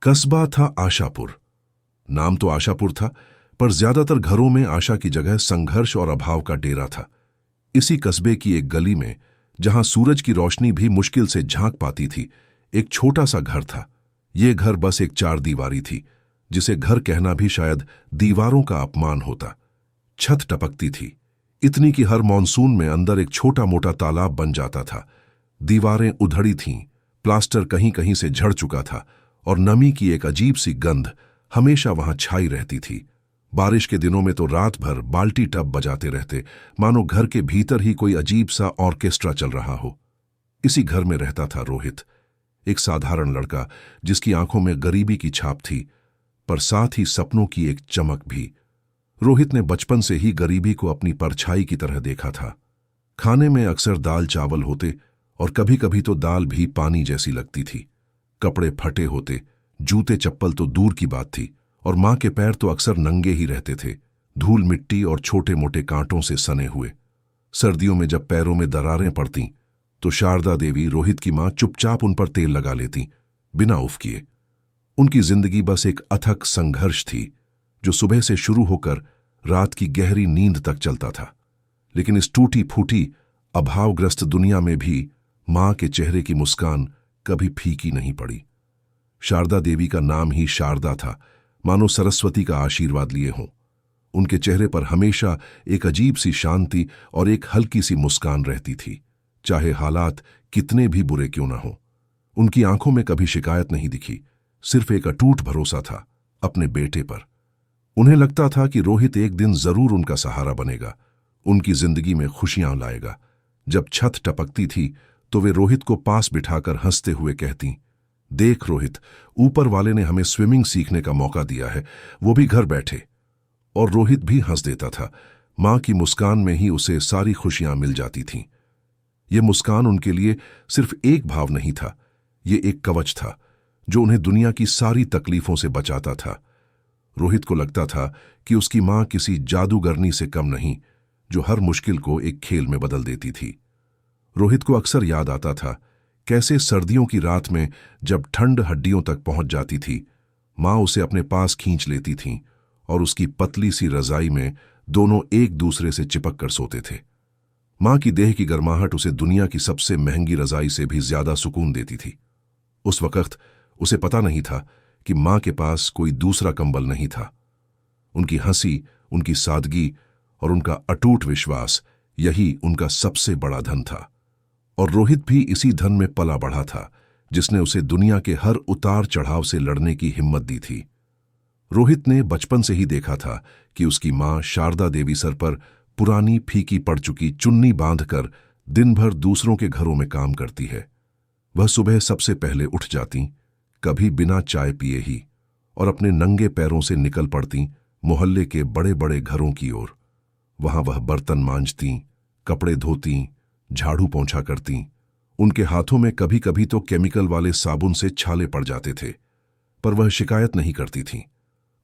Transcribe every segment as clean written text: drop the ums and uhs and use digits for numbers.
कस्बा था आशापुर। नाम तो आशापुर था, पर ज्यादातर घरों में आशा की जगह संघर्ष और अभाव का डेरा था। इसी कस्बे की एक गली में, जहां सूरज की रोशनी भी मुश्किल से झांक पाती थी, एक छोटा सा घर था। ये घर बस एक चार दीवारी थी, जिसे घर कहना भी शायद दीवारों का अपमान होता। छत टपकती थी, इतनी कि हर मॉनसून में अंदर एक छोटा मोटा तालाब बन जाता था। दीवारें उधड़ी थीं, प्लास्टर कहीं कहीं से झड़ चुका था, और नमी की एक अजीब सी गंध हमेशा वहां छाई रहती थी। बारिश के दिनों में तो रात भर बाल्टी टब बजाते रहते, मानो घर के भीतर ही कोई अजीब सा ऑर्केस्ट्रा चल रहा हो। इसी घर में रहता था रोहित, एक साधारण लड़का जिसकी आंखों में गरीबी की छाप थी, पर साथ ही सपनों की एक चमक भी। रोहित ने बचपन से ही गरीबी को अपनी परछाई की तरह देखा था। खाने में अक्सर दाल चावल होते, और कभी कभी तो दाल भी पानी जैसी लगती थी। कपड़े फटे होते, जूते चप्पल तो दूर की बात थी, और मां के पैर तो अक्सर नंगे ही रहते थे, धूल मिट्टी और छोटे मोटे कांटों से सने हुए। सर्दियों में जब पैरों में दरारें पड़तीं, तो शारदा देवी, रोहित की मां, चुपचाप उन पर तेल लगा लेती, बिना उफ किए। उनकी जिंदगी बस एक अथक संघर्ष थी, जो सुबह से शुरू होकर रात की गहरी नींद तक चलता था। लेकिन इस टूटी फूटी अभावग्रस्त दुनिया में भी मां के चेहरे की मुस्कान कभी फीकी नहीं पड़ी। शारदा देवी का नाम ही शारदा था, मानो सरस्वती का आशीर्वाद लिए हों। उनके चेहरे पर हमेशा एक अजीब सी शांति और एक हल्की सी मुस्कान रहती थी, चाहे हालात कितने भी बुरे क्यों न हों। उनकी आंखों में कभी शिकायत नहीं दिखी, सिर्फ एक अटूट भरोसा था अपने बेटे पर। उन्हें लगता था कि रोहित एक दिन जरूर उनका सहारा बनेगा, उनकी जिंदगी में खुशियां लाएगा। जब छत टपकती थी, तो वे रोहित को पास बिठाकर हंसते हुए कहती, देख रोहित, ऊपर वाले ने हमें स्विमिंग सीखने का मौका दिया है, वो भी घर बैठे। और रोहित भी हंस देता था। मां की मुस्कान में ही उसे सारी खुशियां मिल जाती थीं। ये मुस्कान उनके लिए सिर्फ एक भाव नहीं था, ये एक कवच था जो उन्हें दुनिया की सारी तकलीफों से बचाता था। रोहित को लगता था कि उसकी मां किसी जादूगरनी से कम नहीं, जो हर मुश्किल को एक खेल में बदल देती थी। रोहित को अक्सर याद आता था कैसे सर्दियों की रात में जब ठंड हड्डियों तक पहुंच जाती थी, मां उसे अपने पास खींच लेती थीं, और उसकी पतली सी रजाई में दोनों एक दूसरे से चिपक कर सोते थे। मां की देह की गर्माहट उसे दुनिया की सबसे महंगी रजाई से भी ज्यादा सुकून देती थी। उस वक्त उसे पता नहीं था कि मां के पास कोई दूसरा कंबल नहीं था। उनकी हंसी, उनकी सादगी और उनका अटूट विश्वास, यही उनका सबसे बड़ा धन था। और रोहित भी इसी धन में पला बढ़ा था, जिसने उसे दुनिया के हर उतार चढ़ाव से लड़ने की हिम्मत दी थी। रोहित ने बचपन से ही देखा था कि उसकी मां शारदा देवी सर पर पुरानी फीकी पड़ चुकी चुन्नी बांधकर दिन भर दूसरों के घरों में काम करती है। वह सुबह सबसे पहले उठ जाती, कभी बिना चाय पिए ही, और अपने नंगे पैरों से निकल पड़ती मोहल्ले के बड़े बड़े घरों की ओर। वहां वह बर्तन मांजती, कपड़े धोती, झाड़ू पोंछा करती। उनके हाथों में कभी कभी तो केमिकल वाले साबुन से छाले पड़ जाते थे, पर वह शिकायत नहीं करती थीं।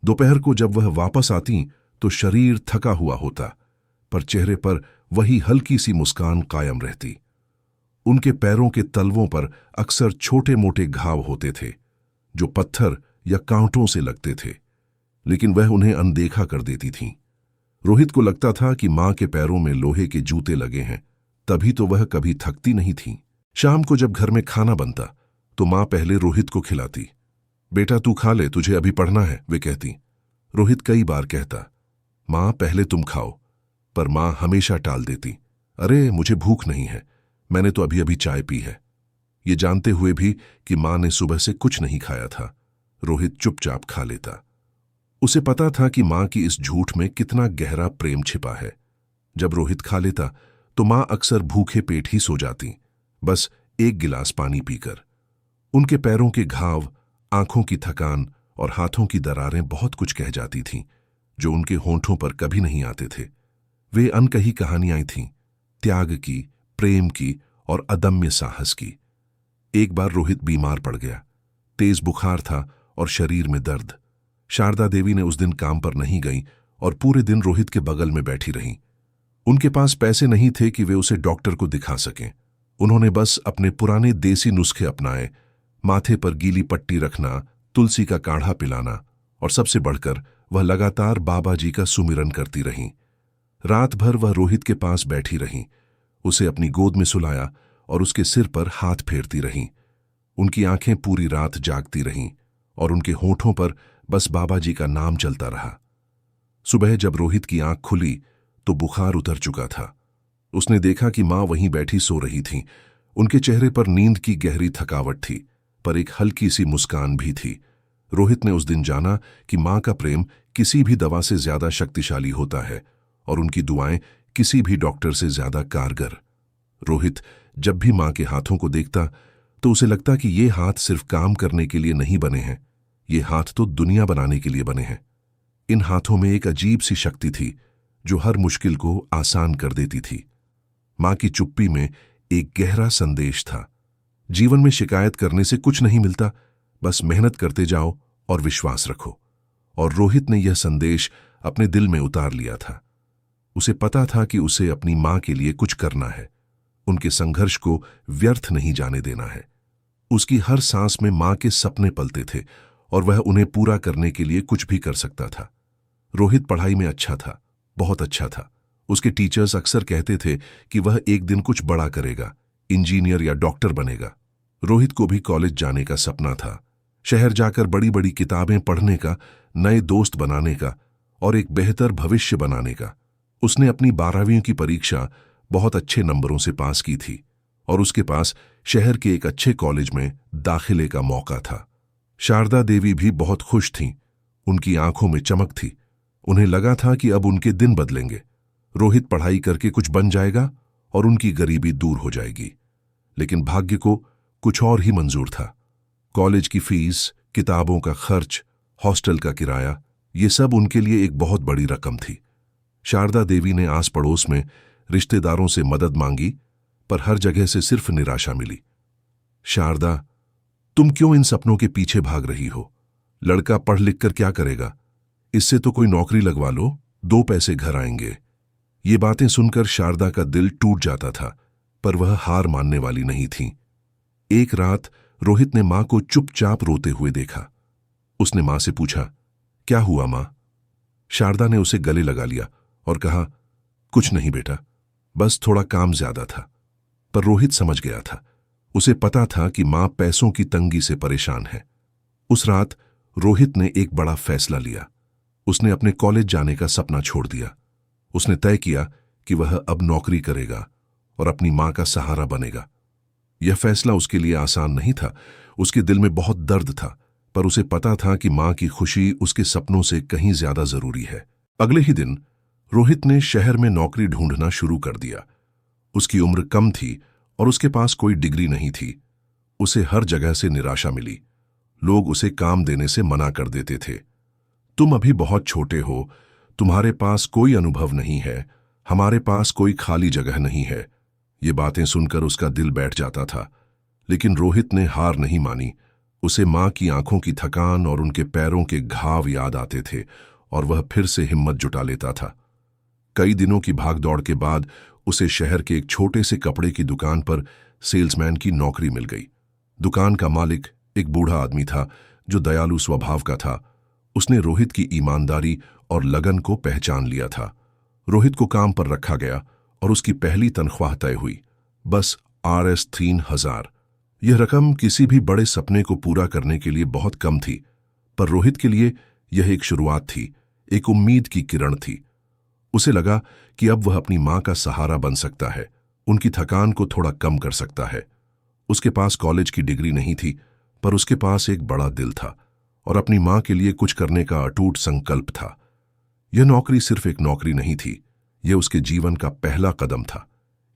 दोपहर को जब वह वापस आती तो शरीर थका हुआ होता, पर चेहरे पर वही हल्की सी मुस्कान कायम रहती। उनके पैरों के तलवों पर अक्सर छोटे मोटे घाव होते थे, जो पत्थर या कांटों से लगते थे, लेकिन वह उन्हें अनदेखा कर देती थीं। रोहित को लगता था कि मां के पैरों में लोहे के जूते लगे हैं, तभी तो वह कभी थकती नहीं थी। शाम को जब घर में खाना बनता, तो मां पहले रोहित को खिलाती। बेटा तू खा ले, तुझे अभी पढ़ना है, वे कहती। रोहित कई बार कहता, मां पहले तुम खाओ, पर मां हमेशा टाल देती। अरे मुझे भूख नहीं है, मैंने तो अभी अभी चाय पी है। ये जानते हुए भी कि मां ने सुबह से कुछ नहीं खाया था, रोहित चुपचाप खा लेता। उसे पता था कि मां की इस झूठ में कितना गहरा प्रेम छिपा है। जब रोहित खा लेता, तो मां अक्सर भूखे पेट ही सो जाती, बस एक गिलास पानी पीकर। उनके पैरों के घाव, आंखों की थकान और हाथों की दरारें बहुत कुछ कह जाती थीं, जो उनके होंठों पर कभी नहीं आते थे। वे अनकही कहानियां थीं, त्याग की, प्रेम की और अदम्य साहस की। एक बार रोहित बीमार पड़ गया, तेज बुखार था और शरीर में दर्द। शारदा देवी ने उस दिन काम पर नहीं गईं और पूरे दिन रोहित के बगल में बैठी रहीं। उनके पास पैसे नहीं थे कि वे उसे डॉक्टर को दिखा सकें। उन्होंने बस अपने पुराने देसी नुस्खे अपनाए, माथे पर गीली पट्टी रखना, तुलसी का काढ़ा पिलाना, और सबसे बढ़कर वह लगातार बाबा जी का सुमिरन करती रहीं। रात भर वह रोहित के पास बैठी रहीं, उसे अपनी गोद में सुलाया और उसके सिर पर हाथ फेरती रहीं। उनकी आंखें पूरी रात जागती रहीं और उनके होठों पर बस बाबा जी का नाम चलता रहा। सुबह जब रोहित की आंख खुली तो बुखार उतर चुका था। उसने देखा कि मां वहीं बैठी सो रही थीं। उनके चेहरे पर नींद की गहरी थकावट थी, पर एक हल्की सी मुस्कान भी थी। रोहित ने उस दिन जाना कि मां का प्रेम किसी भी दवा से ज्यादा शक्तिशाली होता है और उनकी दुआएं किसी भी डॉक्टर से ज्यादा कारगर। रोहित जब भी मां के हाथों को देखता तो उसे लगता कि ये हाथ सिर्फ काम करने के लिए नहीं बने हैं, ये हाथ तो दुनिया बनाने के लिए बने हैं। इन हाथों में एक अजीब सी शक्ति थी जो हर मुश्किल को आसान कर देती थी। मां की चुप्पी में एक गहरा संदेश था, जीवन में शिकायत करने से कुछ नहीं मिलता, बस मेहनत करते जाओ और विश्वास रखो। और रोहित ने यह संदेश अपने दिल में उतार लिया था। उसे पता था कि उसे अपनी मां के लिए कुछ करना है, उनके संघर्ष को व्यर्थ नहीं जाने देना है। उसकी हर सांस में मां के सपने पलते थे और वह उन्हें पूरा करने के लिए कुछ भी कर सकता था। रोहित पढ़ाई में अच्छा था, बहुत अच्छा था। उसके टीचर्स अक्सर कहते थे कि वह एक दिन कुछ बड़ा करेगा, इंजीनियर या डॉक्टर बनेगा। रोहित को भी कॉलेज जाने का सपना था, शहर जाकर बड़ी बड़ी किताबें पढ़ने का, नए दोस्त बनाने का और एक बेहतर भविष्य बनाने का। उसने अपनी 12वीं की परीक्षा बहुत अच्छे नंबरों से पास की थी और उसके पास शहर के एक अच्छे कॉलेज में दाखिले का मौका था। शारदा देवी भी बहुत खुश थीं, उनकी आंखों में चमक थी। उन्हें लगा था कि अब उनके दिन बदलेंगे। रोहित पढ़ाई करके कुछ बन जाएगा और उनकी गरीबी दूर हो जाएगी। लेकिन भाग्य को कुछ और ही मंजूर था। कॉलेज की फीस, किताबों का खर्च, हॉस्टल का किराया, ये सब उनके लिए एक बहुत बड़ी रकम थी। शारदा देवी ने आस पड़ोस में रिश्तेदारों से मदद मांगी, पर हर जगह से सिर्फ निराशा मिली। शारदा, तुम क्यों इन सपनों के पीछे भाग रही हो? लड़का पढ़ लिख कर क्या करेगा? इससे तो कोई नौकरी लगवा लो, 2 पैसे घर आएंगे। ये बातें सुनकर शारदा का दिल टूट जाता था, पर वह हार मानने वाली नहीं थी। एक रात रोहित ने मां को चुपचाप रोते हुए देखा। उसने मां से पूछा, क्या हुआ मां? शारदा ने उसे गले लगा लिया और कहा, कुछ नहीं बेटा, बस थोड़ा काम ज्यादा था। पर रोहित समझ गया था। उसे पता था कि मां पैसों की तंगी से परेशान है। उस रात रोहित ने एक बड़ा फैसला लिया। उसने अपने कॉलेज जाने का सपना छोड़ दिया। उसने तय किया कि वह अब नौकरी करेगा और अपनी मां का सहारा बनेगा। यह फैसला उसके लिए आसान नहीं था। उसके दिल में बहुत दर्द था, पर उसे पता था कि मां की खुशी उसके सपनों से कहीं ज्यादा जरूरी है। अगले ही दिन रोहित ने शहर में नौकरी ढूंढना शुरू कर दिया। उसकी उम्र कम थी और उसके पास कोई डिग्री नहीं थी। उसे हर जगह से निराशा मिली। लोग उसे काम देने से मना कर देते थे। तुम अभी बहुत छोटे हो, तुम्हारे पास कोई अनुभव नहीं है, हमारे पास कोई खाली जगह नहीं है। ये बातें सुनकर उसका दिल बैठ जाता था। लेकिन रोहित ने हार नहीं मानी। उसे मां की आंखों की थकान और उनके पैरों के घाव याद आते थे और वह फिर से हिम्मत जुटा लेता था। कई दिनों की भागदौड़ के बाद उसे शहर के एक छोटे से कपड़े की दुकान पर सेल्समैन की नौकरी मिल गई। दुकान का मालिक एक बूढ़ा आदमी था जो दयालु स्वभाव का था। उसने रोहित की ईमानदारी और लगन को पहचान लिया था। रोहित को काम पर रखा गया और उसकी पहली तनख्वाह तय हुई, बस Rs 3000। यह रकम किसी भी बड़े सपने को पूरा करने के लिए बहुत कम थी, पर रोहित के लिए यह एक शुरुआत थी, एक उम्मीद की किरण थी। उसे लगा कि अब वह अपनी मां का सहारा बन सकता है, उनकी थकान को थोड़ा कम कर सकता है। उसके पास कॉलेज की डिग्री नहीं थी, पर उसके पास एक बड़ा दिल था और अपनी मां के लिए कुछ करने का अटूट संकल्प था। यह नौकरी सिर्फ एक नौकरी नहीं थी, यह उसके जीवन का पहला कदम था,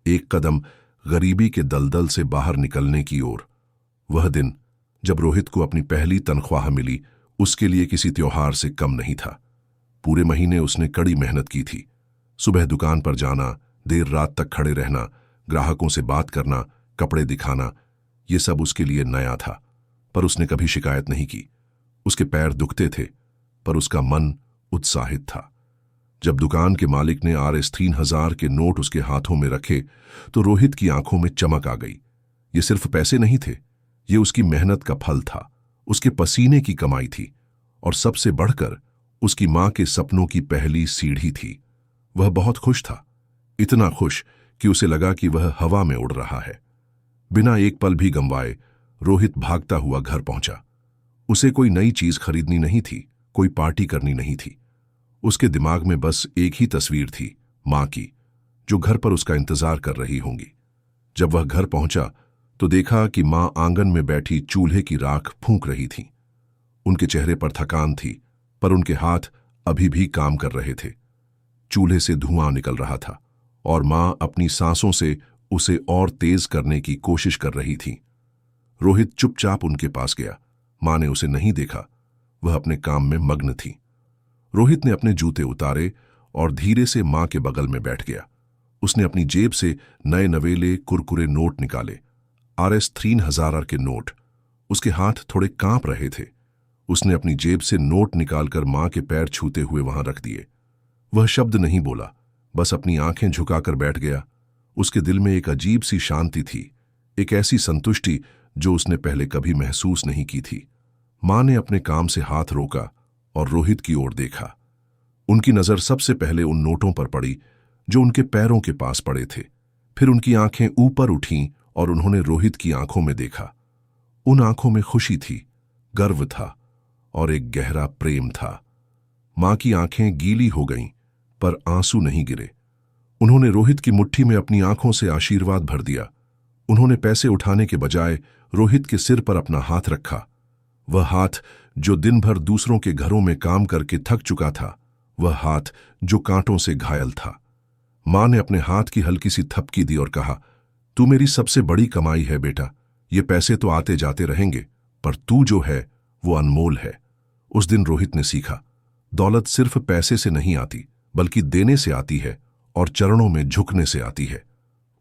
एक कदम गरीबी के दलदल से बाहर निकलने की ओर। वह दिन जब रोहित को अपनी पहली तनख्वाह मिली, उसके लिए किसी त्योहार से कम नहीं था। पूरे महीने उसने कड़ी मेहनत की थी। सुबह दुकान पर जाना, देर रात तक खड़े रहना, ग्राहकों से बात करना, कपड़े दिखाना, ये सब उसके लिए नया था, पर उसने कभी शिकायत नहीं की। उसके पैर दुखते थे, पर उसका मन उत्साहित था। जब दुकान के मालिक ने Rs 3000 के नोट उसके हाथों में रखे तो रोहित की आंखों में चमक आ गई। ये सिर्फ पैसे नहीं थे, ये उसकी मेहनत का फल था, उसके पसीने की कमाई थी और सबसे बढ़कर उसकी मां के सपनों की पहली सीढ़ी थी। वह बहुत खुश था, इतना खुश कि उसे लगा कि वह हवा में उड़ रहा है। बिना एक पल भी गंवाए रोहित भागता हुआ घर पहुंचा। उसे कोई नई चीज खरीदनी नहीं थी, कोई पार्टी करनी नहीं थी। उसके दिमाग में बस एक ही तस्वीर थी, मां की, जो घर पर उसका इंतजार कर रही होंगी। जब वह घर पहुंचा तो देखा कि मां आंगन में बैठी चूल्हे की राख फूंक रही थी। उनके चेहरे पर थकान थी, पर उनके हाथ अभी भी काम कर रहे थे। चूल्हे से धुआं निकल रहा था और मां अपनी सांसों से उसे और तेज करने की कोशिश कर रही थी। रोहित चुपचाप उनके पास गया। मां ने उसे नहीं देखा, वह अपने काम में मग्न थी। रोहित ने अपने जूते उतारे और धीरे से मां के बगल में बैठ गया। उसने अपनी जेब से नए नवेले कुरकुरे नोट निकाले, RS 3000 के नोट। उसके हाथ थोड़े कांप रहे थे। उसने अपनी जेब से नोट निकालकर मां के पैर छूते हुए वहां रख दिए। वह शब्द नहीं बोला, बस अपनी आंखें झुकाकर बैठ गया। उसके दिल में एक अजीब सी शांति थी, एक ऐसी संतुष्टि जो उसने पहले कभी महसूस नहीं की थी। मां ने अपने काम से हाथ रोका और रोहित की ओर देखा। उनकी नजर सबसे पहले उन नोटों पर पड़ी जो उनके पैरों के पास पड़े थे। फिर उनकी आंखें ऊपर उठीं और उन्होंने रोहित की आंखों में देखा। उन आंखों में खुशी थी, गर्व था और एक गहरा प्रेम था। मां की आंखें गीली हो गईं, पर आंसू नहीं गिरे। उन्होंने रोहित की मुट्ठी में अपनी आंखों से आशीर्वाद भर दिया। उन्होंने पैसे उठाने के बजाय रोहित के सिर पर अपना हाथ रखा। वह हाथ जो दिन भर दूसरों के घरों में काम करके थक चुका था, वह हाथ जो कांटों से घायल था। मां ने अपने हाथ की हल्की सी थपकी दी और कहा, तू मेरी सबसे बड़ी कमाई है बेटा। ये पैसे तो आते जाते रहेंगे, पर तू जो है वो अनमोल है। उस दिन रोहित ने सीखा, दौलत सिर्फ पैसे से नहीं आती, बल्कि देने से आती है और चरणों में झुकने से आती है।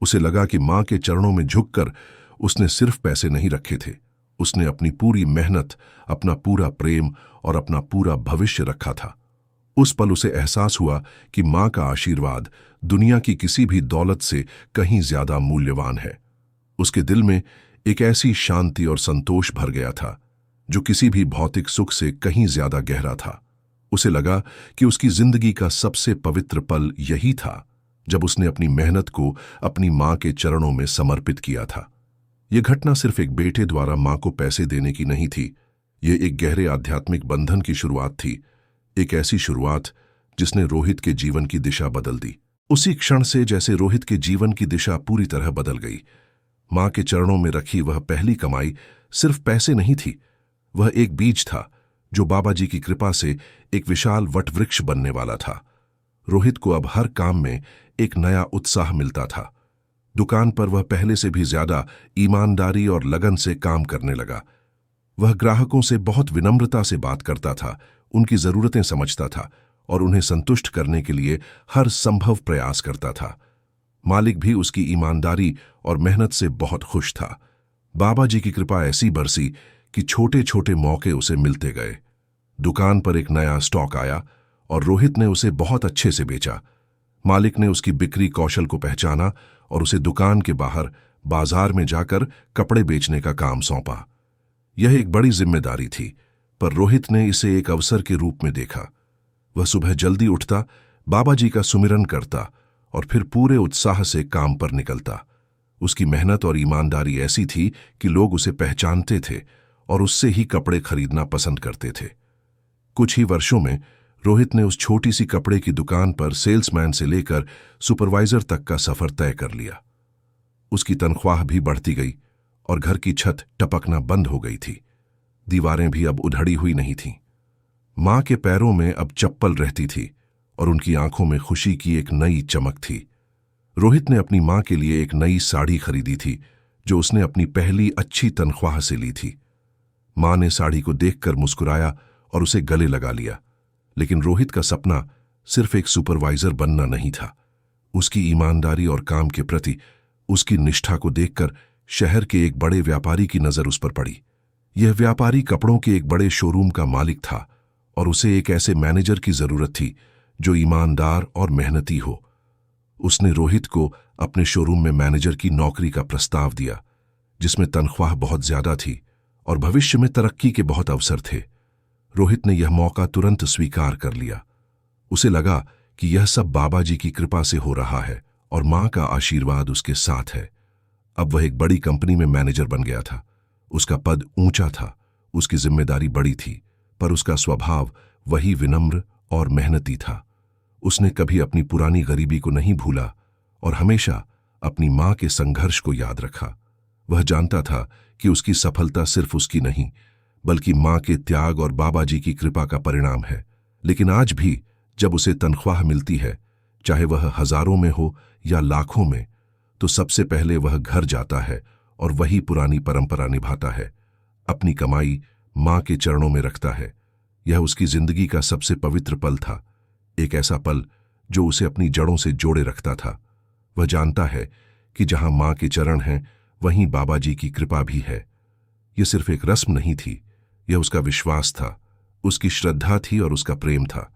उसे लगा कि मां के चरणों में झुककर उसने सिर्फ पैसे नहीं रखे थे, उसने अपनी पूरी मेहनत, अपना पूरा प्रेम और अपना पूरा भविष्य रखा था। उस पल उसे एहसास हुआ कि मां का आशीर्वाद दुनिया की किसी भी दौलत से कहीं ज्यादा मूल्यवान है। उसके दिल में एक ऐसी शांति और संतोष भर गया था जो किसी भी भौतिक सुख से कहीं ज्यादा गहरा था। उसे लगा कि उसकी जिंदगी का सबसे पवित्र पल यही था जब उसने अपनी मेहनत को अपनी मां के चरणों में समर्पित किया था। यह घटना सिर्फ एक बेटे द्वारा मां को पैसे देने की नहीं थी, यह एक गहरे आध्यात्मिक बंधन की शुरुआत थी, एक ऐसी शुरुआत जिसने रोहित के जीवन की दिशा बदल दी। उसी क्षण से जैसे रोहित के जीवन की दिशा पूरी तरह बदल गई। मां के चरणों में रखी वह पहली कमाई सिर्फ पैसे नहीं थी, वह एक बीज था जो बाबा जी की कृपा से एक विशाल वटवृक्ष बनने वाला था। रोहित को अब हर काम में एक नया उत्साह मिलता था। दुकान पर वह पहले से भी ज्यादा ईमानदारी और लगन से काम करने लगा। वह ग्राहकों से बहुत विनम्रता से बात करता था, उनकी जरूरतें समझता था और उन्हें संतुष्ट करने के लिए हर संभव प्रयास करता था। मालिक भी उसकी ईमानदारी और मेहनत से बहुत खुश था। बाबा जी की कृपा ऐसी बरसी कि छोटे छोटे मौके उसे मिलते गए। दुकान पर एक नया स्टॉक आया और रोहित ने उसे बहुत अच्छे से बेचा। मालिक ने उसकी बिक्री कौशल को पहचाना और उसे दुकान के बाहर बाजार में जाकर कपड़े बेचने का काम सौंपा। यह एक बड़ी जिम्मेदारी थी, पर रोहित ने इसे एक अवसर के रूप में देखा। वह सुबह जल्दी उठता, बाबा जी का सुमिरन करता और फिर पूरे उत्साह से काम पर निकलता। उसकी मेहनत और ईमानदारी ऐसी थी कि लोग उसे पहचानते थे और उससे ही कपड़े खरीदना पसंद करते थे। कुछ ही वर्षों में रोहित ने उस छोटी सी कपड़े की दुकान पर सेल्समैन से लेकर सुपरवाइजर तक का सफर तय कर लिया। उसकी तनख्वाह भी बढ़ती गई और घर की छत टपकना बंद हो गई थी। दीवारें भी अब उधड़ी हुई नहीं थीं। मां के पैरों में अब चप्पल रहती थी और उनकी आंखों में खुशी की एक नई चमक थी। रोहित ने अपनी मां के लिए एक नई साड़ी खरीदी थी जो उसने अपनी पहली अच्छी तनख्वाह से ली थी। मां ने साड़ी को देखकर मुस्कुराया और उसे गले लगा लिया। लेकिन रोहित का सपना सिर्फ एक सुपरवाइजर बनना नहीं था। उसकी ईमानदारी और काम के प्रति उसकी निष्ठा को देखकर शहर के एक बड़े व्यापारी की नजर उस पर पड़ी। यह व्यापारी कपड़ों के एक बड़े शोरूम का मालिक था और उसे एक ऐसे मैनेजर की जरूरत थी जो ईमानदार और मेहनती हो। उसने रोहित को अपने शोरूम में मैनेजर की नौकरी का प्रस्ताव दिया, जिसमें तनख्वाह बहुत ज्यादा थी और भविष्य में तरक्की के बहुत अवसर थे। रोहित ने यह मौका तुरंत स्वीकार कर लिया। उसे लगा कि यह सब बाबा जी की कृपा से हो रहा है और मां का आशीर्वाद उसके साथ है। अब वह एक बड़ी कंपनी में मैनेजर बन गया था। उसका पद ऊंचा था, उसकी जिम्मेदारी बड़ी थी, पर उसका स्वभाव वही विनम्र और मेहनती था। उसने कभी अपनी पुरानी गरीबी को नहीं भूला और हमेशा अपनी मां के संघर्ष को याद रखा। वह जानता था कि उसकी सफलता सिर्फ उसकी नहीं, बल्कि मां के त्याग और बाबा जी की कृपा का परिणाम है। लेकिन आज भी जब उसे तनख्वाह मिलती है, चाहे वह हजारों में हो या लाखों में, तो सबसे पहले वह घर जाता है और वही पुरानी परंपरा निभाता है। अपनी कमाई मां के चरणों में रखता है। यह उसकी जिंदगी का सबसे पवित्र पल था, एक ऐसा पल जो उसे अपनी जड़ों से जोड़े रखता था। वह जानता है कि जहां मां के चरण हैं, वहीं बाबा जी की कृपा भी है। यह सिर्फ एक रस्म नहीं थी, यह उसका विश्वास था, उसकी श्रद्धा थी और उसका प्रेम था।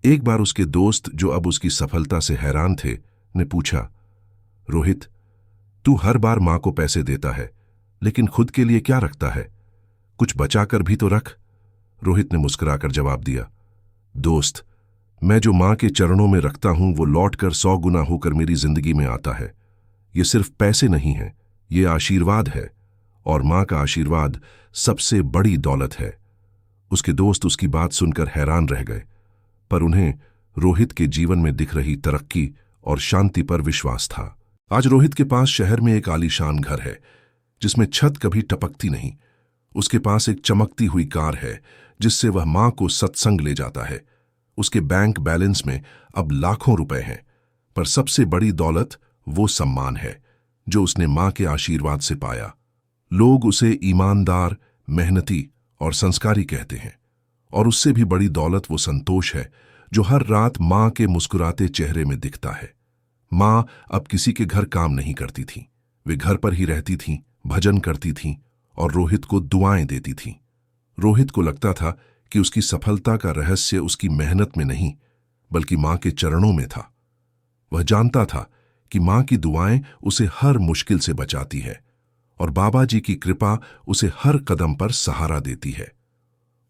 एक बार उसके दोस्त, जो अब उसकी सफलता से हैरान थे, ने पूछा, रोहित, तू हर बार मां को पैसे देता है, लेकिन खुद के लिए क्या रखता है? कुछ बचाकर भी तो रख। रोहित ने मुस्कुराकर जवाब दिया, दोस्त, मैं जो मां के चरणों में रखता हूं वो लौटकर 100 गुना होकर मेरी जिंदगी में आता है। ये सिर्फ पैसे नहीं है, ये आशीर्वाद है, और मां का आशीर्वाद सबसे बड़ी दौलत है। उसके दोस्त उसकी बात सुनकर हैरान रह गए, पर उन्हें रोहित के जीवन में दिख रही तरक्की और शांति पर विश्वास था। आज रोहित के पास शहर में एक आलीशान घर है, जिसमें छत कभी टपकती नहीं। उसके पास एक चमकती हुई कार है, जिससे वह मां को सत्संग ले जाता है। उसके बैंक बैलेंस में अब लाखों रुपए हैं, पर सबसे बड़ी दौलत वो सम्मान है जो उसने मां के आशीर्वाद से पाया। लोग उसे ईमानदार, मेहनती और संस्कारी कहते हैं, और उससे भी बड़ी दौलत वो संतोष है जो हर रात मां के मुस्कुराते चेहरे में दिखता है। मां अब किसी के घर काम नहीं करती थीं, वे घर पर ही रहती थीं, भजन करती थीं और रोहित को दुआएं देती थीं। रोहित को लगता था कि उसकी सफलता का रहस्य उसकी मेहनत में नहीं, बल्कि मां के चरणों में था। वह जानता था कि मां की दुआएं उसे हर मुश्किल से बचाती है और बाबा जी की कृपा उसे हर कदम पर सहारा देती है।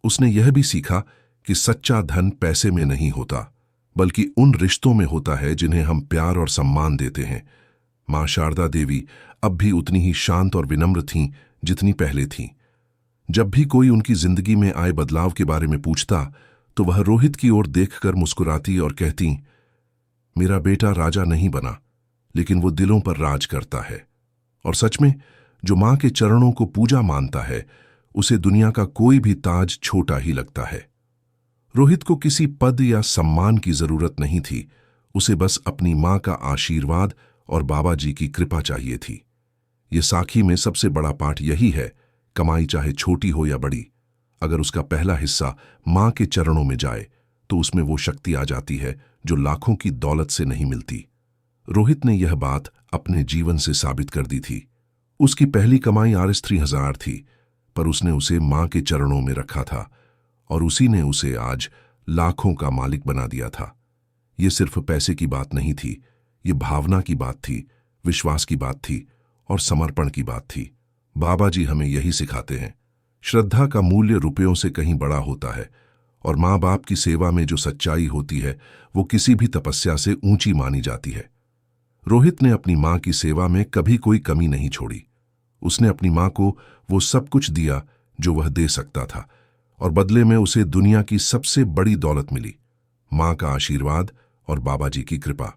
उसने यह भी सीखा कि सच्चा धन पैसे में नहीं होता, बल्कि उन रिश्तों में होता है जिन्हें हम प्यार और सम्मान देते हैं। मां शारदा देवी अब भी उतनी ही शांत और विनम्र थीं जितनी पहले थीं। जब भी कोई उनकी जिंदगी में आए बदलाव के बारे में पूछता, तो वह रोहित की ओर देखकर मुस्कुराती और कहती, मेरा बेटा राजा नहीं बना, लेकिन वो दिलों पर राज करता है। और सच में, जो मां के चरणों को पूजा मानता है, उसे दुनिया का कोई भी ताज छोटा ही लगता है। रोहित को किसी पद या सम्मान की जरूरत नहीं थी, उसे बस अपनी मां का आशीर्वाद और बाबा जी की कृपा चाहिए थी। ये साखी में सबसे बड़ा पाठ यही है, कमाई चाहे छोटी हो या बड़ी, अगर उसका पहला हिस्सा मां के चरणों में जाए तो उसमें वो शक्ति आ जाती है जो लाखों की दौलत से नहीं मिलती। रोहित ने यह बात अपने जीवन से साबित कर दी थी। उसकी पहली कमाई RS-3000 थी, पर उसने उसे मां के चरणों में रखा था और उसी ने उसे आज लाखों का मालिक बना दिया था। ये सिर्फ पैसे की बात नहीं थी, ये भावना की बात थी, विश्वास की बात थी और समर्पण की बात थी। बाबा जी हमें यही सिखाते हैं, श्रद्धा का मूल्य रुपयों से कहीं बड़ा होता है, और माँ बाप की सेवा में जो सच्चाई होती है वो किसी भी तपस्या से ऊंची मानी जाती है। रोहित ने अपनी माँ की सेवा में कभी कोई कमी नहीं छोड़ी। उसने अपनी माँ को वो सब कुछ दिया जो वह दे सकता था, और बदले में उसे दुनिया की सबसे बड़ी दौलत मिली, माँ का आशीर्वाद और बाबा जी की कृपा।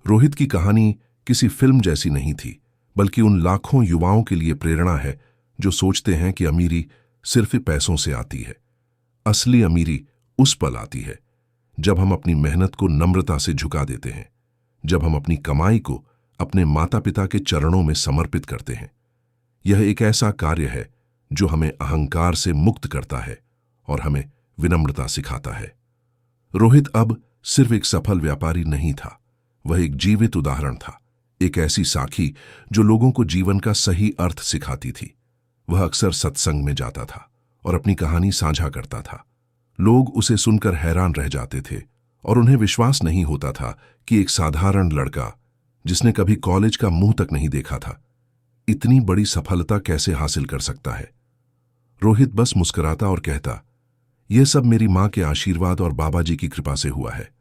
रोहित की कहानी किसी फिल्म जैसी नहीं थी, बल्कि उन लाखों युवाओं के लिए प्रेरणा है जो सोचते हैं कि अमीरी सिर्फ पैसों से आती है। असली अमीरी उस पल आती है जब हम अपनी मेहनत को नम्रता से झुका देते हैं, जब हम अपनी कमाई को अपने माता पिता के चरणों में समर्पित करते हैं। यह एक ऐसा कार्य है जो हमें अहंकार से मुक्त करता है और हमें विनम्रता सिखाता है। रोहित अब सिर्फ एक सफल व्यापारी नहीं था, वह एक जीवित उदाहरण था, एक ऐसी साखी जो लोगों को जीवन का सही अर्थ सिखाती थी। वह अक्सर सत्संग में जाता था और अपनी कहानी साझा करता था। लोग उसे सुनकर हैरान रह जाते थे और उन्हें विश्वास नहीं होता था कि एक साधारण लड़का, जिसने कभी कॉलेज का मुंह तक नहीं देखा था, इतनी बड़ी सफलता कैसे हासिल कर सकता है। रोहित बस मुस्कुराता और कहता, यह सब मेरी मां के आशीर्वाद और बाबा जी की कृपा से हुआ है।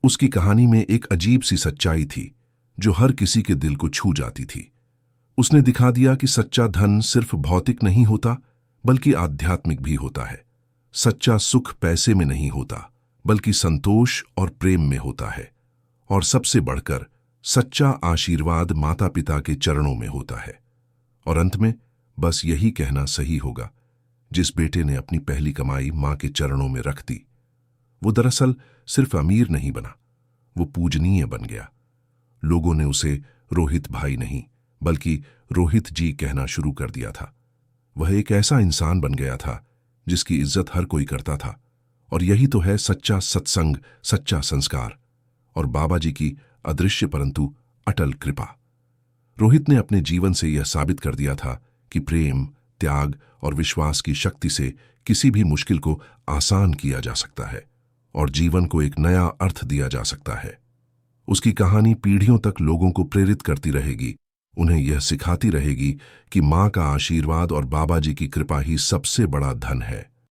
उसकी कहानी में एक अजीब सी सच्चाई थी जो हर किसी के दिल को छू जाती थी। उसने दिखा दिया कि सच्चा धन सिर्फ भौतिक नहीं होता, बल्कि आध्यात्मिक भी होता है। सच्चा सुख पैसे में नहीं होता, बल्कि संतोष और प्रेम में होता है। और सबसे बढ़कर सच्चा आशीर्वाद माता पिता के चरणों में होता है। और अंत में बस यही कहना सही होगा, जिस बेटे ने अपनी पहली कमाई मां के चरणों में रख दी, वो दरअसल सिर्फ अमीर नहीं बना, वो पूजनीय बन गया। लोगों ने उसे रोहित भाई नहीं, बल्कि रोहित जी कहना शुरू कर दिया था। वह एक ऐसा इंसान बन गया था जिसकी इज्जत हर कोई करता था। और यही तो है सच्चा सत्संग, सच्चा संस्कार और बाबा जी की अदृश्य परंतु अटल कृपा। रोहित ने अपने जीवन से यह साबित कर दिया था कि प्रेम, त्याग और विश्वास की शक्ति से किसी भी मुश्किल को आसान किया जा सकता है और जीवन को एक नया अर्थ दिया जा सकता है। उसकी कहानी पीढ़ियों तक लोगों को प्रेरित करती रहेगी, उन्हें यह सिखाती रहेगी कि मां का आशीर्वाद और बाबा जी की कृपा ही सबसे बड़ा धन है।